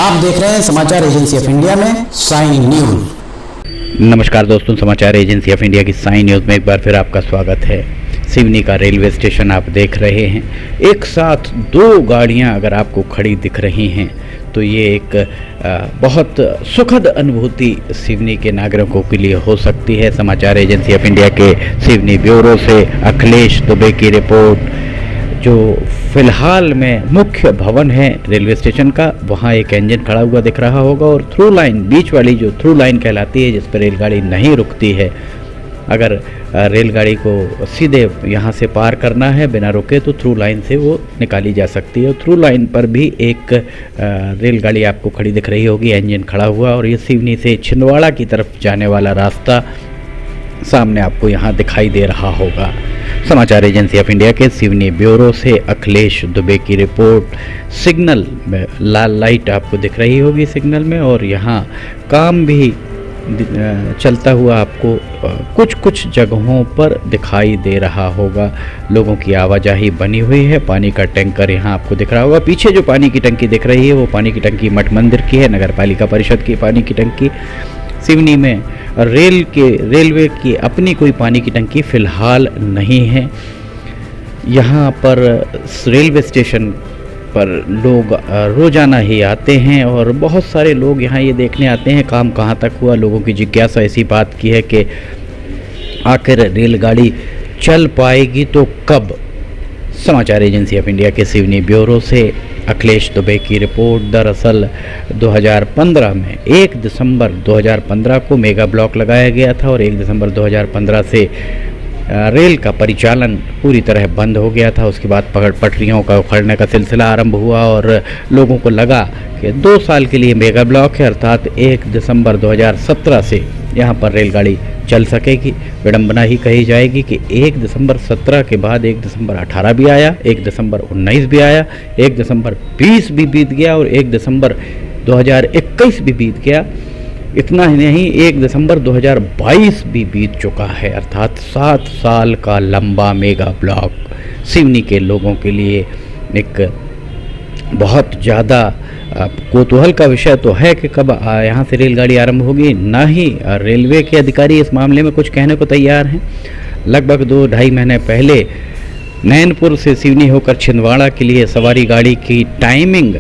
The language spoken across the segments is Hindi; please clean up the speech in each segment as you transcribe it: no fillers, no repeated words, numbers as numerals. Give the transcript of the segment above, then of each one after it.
आप देख रहे हैं समाचार एजेंसी ऑफ इंडिया में साइन न्यूज। नमस्कार दोस्तों, समाचार एजेंसी ऑफ इंडिया की साइन न्यूज़ में एक बार फिर आपका स्वागत है। सिवनी का रेलवे स्टेशन आप देख रहे हैं। एक साथ दो गाड़ियां अगर आपको खड़ी दिख रही हैं तो ये एक बहुत सुखद अनुभूति सिवनी के नागरिकों के लिए हो सकती है। समाचार एजेंसी ऑफ इंडिया के सिवनी ब्यूरो से अखिलेश दुबे की रिपोर्ट। जो फिलहाल में मुख्य भवन है रेलवे स्टेशन का, वहाँ एक इंजन खड़ा हुआ दिख रहा होगा और थ्रू लाइन, बीच वाली जो थ्रू लाइन कहलाती है जिस पर रेलगाड़ी नहीं रुकती है, अगर रेलगाड़ी को सीधे यहाँ से पार करना है बिना रुके तो थ्रू लाइन से वो निकाली जा सकती है। थ्रू लाइन पर भी एक रेलगाड़ी आपको खड़ी दिख रही होगी, इंजन खड़ा हुआ, और ये सिवनी से छिंदवाड़ा की तरफ जाने वाला रास्ता सामने आपको यहाँ दिखाई दे रहा होगा। समाचार एजेंसी ऑफ इंडिया के सिवनी ब्यूरो से अखिलेश दुबे की रिपोर्ट। सिग्नल में लाल लाइट आपको दिख रही होगी सिग्नल में, और यहाँ काम भी चलता हुआ आपको कुछ जगहों पर दिखाई दे रहा होगा। लोगों की आवाजाही बनी हुई है। पानी का टैंकर यहाँ आपको दिख रहा होगा। पीछे जो पानी की टंकी दिख रही है वो पानी की टंकी मठ मंदिर की है, नगर पालिका परिषद की पानी की टंकी। सिवनी में रेलवे की अपनी कोई पानी की टंकी फ़िलहाल नहीं है। यहाँ पर रेलवे स्टेशन पर लोग रोज़ाना ही आते हैं और बहुत सारे लोग यहाँ ये देखने आते हैं काम कहाँ तक हुआ। लोगों की जिज्ञासा इसी बात की है कि आखिर रेलगाड़ी चल पाएगी तो कब। समाचार एजेंसी ऑफ इंडिया के सिवनी ब्यूरो से अखिलेश दुबे की रिपोर्ट। दरअसल 2015 में 1 दिसंबर 2015 को मेगा ब्लॉक लगाया गया था और 1 दिसंबर 2015 से रेल का परिचालन पूरी तरह बंद हो गया था। उसके बाद पटरियों का उखड़ने का सिलसिला आरंभ हुआ और लोगों को लगा कि 2 साल के लिए मेगा ब्लॉक है, अर्थात 1 दिसंबर 2017 से यहाँ पर रेलगाड़ी चल सकेगी। विडंबना ही कही जाएगी कि 1 दिसंबर 17 के बाद 1 दिसंबर 18 भी आया, 1 दिसंबर 19 भी आया, 1 दिसंबर 20 भी बीत गया और 1 दिसंबर 2021 भी बीत गया। इतना ही नहीं, 1 दिसंबर 2022 भी बीत चुका है, अर्थात 7 साल का लंबा मेगा ब्लॉक सिवनी के लोगों के लिए एक बहुत ज़्यादा कौतूहल का विषय तो है कि कब यहाँ से रेलगाड़ी आरंभ होगी। ना ही रेलवे के अधिकारी इस मामले में कुछ कहने को तैयार हैं। लगभग 2-2.5 महीने पहले नैनपुर से सिवनी होकर छिंदवाड़ा के लिए सवारी गाड़ी की टाइमिंग,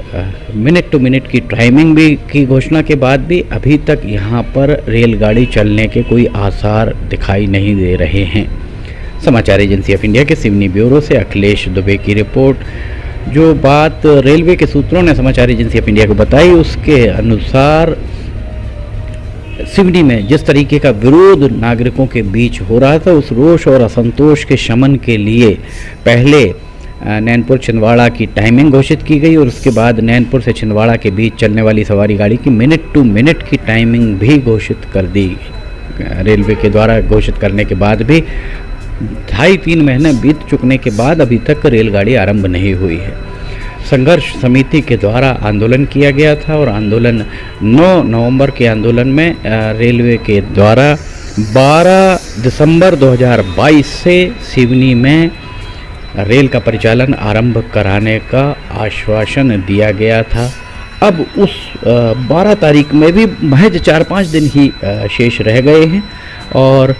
मिनट टू मिनट की टाइमिंग भी की घोषणा के बाद भी अभी तक यहाँ पर रेलगाड़ी चलने के कोई आसार दिखाई नहीं दे रहे हैं। समाचार एजेंसी ऑफ इंडिया के सिवनी ब्यूरो से अखिलेश दुबे की रिपोर्ट। जो बात रेलवे के सूत्रों ने समाचार एजेंसी ऑफ इंडिया को बताई उसके अनुसार सिवनी में जिस तरीके का विरोध नागरिकों के बीच हो रहा था, उस रोष और असंतोष के शमन के लिए पहले नैनपुर छिंदवाड़ा की टाइमिंग घोषित की गई और उसके बाद नैनपुर से छिंदवाड़ा के बीच चलने वाली सवारी गाड़ी की मिनट टू मिनट की टाइमिंग भी घोषित कर दी। रेलवे के द्वारा घोषित करने के बाद भी 2.5-3 महीने बीत चुकने के बाद अभी तक रेलगाड़ी आरंभ नहीं हुई है। संघर्ष समिति के द्वारा आंदोलन किया गया था और आंदोलन 9 नवंबर के आंदोलन में रेलवे के द्वारा 12 दिसंबर 2022 से सिवनी में रेल का परिचालन आरंभ कराने का आश्वासन दिया गया था। अब उस 12 तारीख में भी महज 4-5 दिन ही शेष रह गए हैं और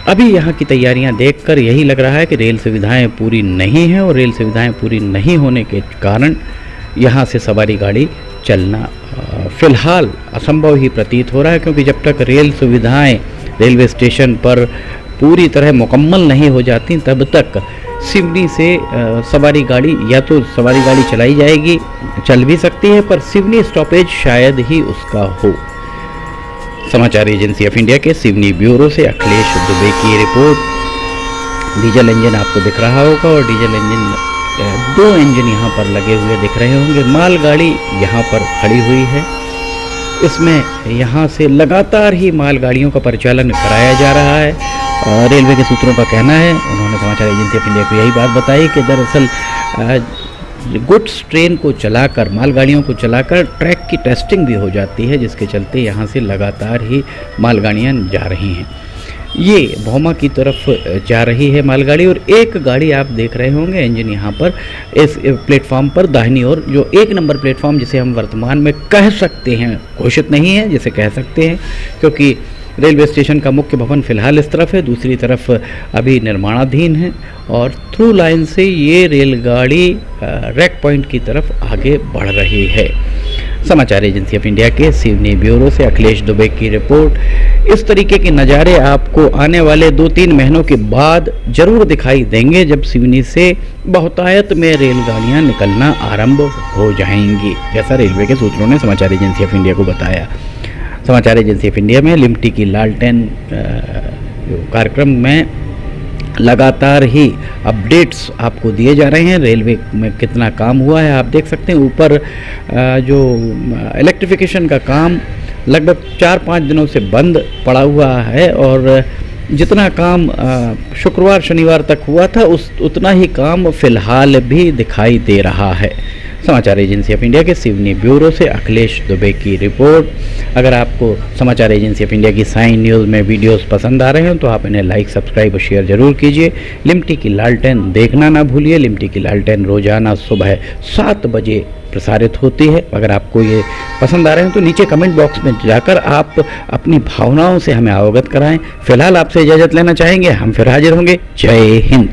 अभी यहाँ की तैयारियां देखकर यही लग रहा है कि रेल सुविधाएं पूरी नहीं हैं और रेल सुविधाएं पूरी नहीं होने के कारण यहाँ से सवारी गाड़ी चलना फ़िलहाल असंभव ही प्रतीत हो रहा है, क्योंकि जब तक रेल सुविधाएं रेलवे स्टेशन पर पूरी तरह मुकम्मल नहीं हो जाती तब तक सिवनी से सवारी गाड़ी या तो सवारी गाड़ी चलाई जाएगी, चल भी सकती है, पर सिवनी स्टॉपेज शायद ही उसका हो। समाचार एजेंसी ऑफ इंडिया के सिवनी ब्यूरो से अखिलेश दुबे की रिपोर्ट। डीजल इंजन आपको दिख रहा होगा और डीजल इंजन 2 इंजन यहाँ पर लगे हुए दिख रहे होंगे। मालगाड़ी यहाँ पर खड़ी हुई है। इसमें यहाँ से लगातार ही मालगाड़ियों का परिचालन कराया जा रहा है। रेलवे के सूत्रों का कहना है, उन्होंने समाचार एजेंसी ऑफ इंडिया को यही बात बताई कि दरअसल गुड्स ट्रेन को चलाकर, मालगाड़ियों को चलाकर ट्रैक की टेस्टिंग भी हो जाती है, जिसके चलते यहाँ से लगातार ही मालगाड़ियाँ जा रही हैं। ये भौमा की तरफ जा रही है मालगाड़ी, और एक गाड़ी आप देख रहे होंगे इंजन यहाँ पर इस प्लेटफॉर्म पर दाहिनी ओर, जो 1 नंबर प्लेटफॉर्म जिसे हम वर्तमान में कह सकते हैं, घोषित नहीं है, जिसे कह सकते हैं क्योंकि रेलवे स्टेशन का मुख्य भवन फिलहाल इस तरफ है, दूसरी तरफ अभी निर्माणाधीन है, और थ्रू लाइन से ये रेलगाड़ी रैक पॉइंट की तरफ आगे बढ़ रही है। समाचार एजेंसी ऑफ इंडिया के सिवनी ब्यूरो से अखिलेश दुबे की रिपोर्ट। इस तरीके के नज़ारे आपको आने वाले 2-3 महीनों के बाद जरूर दिखाई देंगे, जब सिवनी से बहुतायत में रेलगाड़ियां निकलना आरंभ हो जाएंगी, जैसा रेलवे के सूत्रों ने समाचार एजेंसी ऑफ इंडिया को बताया। समाचार एजेंसी ऑफ इंडिया में लिमटी की लालटेन कार्यक्रम में लगातार ही अपडेट्स आपको दिए जा रहे हैं। रेलवे में कितना काम हुआ है आप देख सकते हैं। ऊपर जो इलेक्ट्रिफिकेशन का काम लगभग 4-5 दिनों से बंद पड़ा हुआ है, और जितना काम शुक्रवार शनिवार तक हुआ था उतना ही काम फिलहाल भी दिखाई दे रहा है। समाचार एजेंसी ऑफ इंडिया के सिवनी ब्यूरो से अखिलेश दुबे की रिपोर्ट। अगर आपको समाचार एजेंसी ऑफ इंडिया की साइन न्यूज़ में वीडियोस पसंद आ रहे हैं तो आप इन्हें लाइक, सब्सक्राइब और शेयर जरूर कीजिए। लिमटी की लालटेन देखना ना भूलिए। लिमटी की लालटेन रोजाना सुबह 7 बजे प्रसारित होती है। अगर आपको ये पसंद आ रहे हैं तो नीचे कमेंट बॉक्स में जाकर आप अपनी भावनाओं से हमें अवगत कराएं। फिलहाल आपसे इजाज़त लेना चाहेंगे, हम फिर हाजिर होंगे। जय हिंद।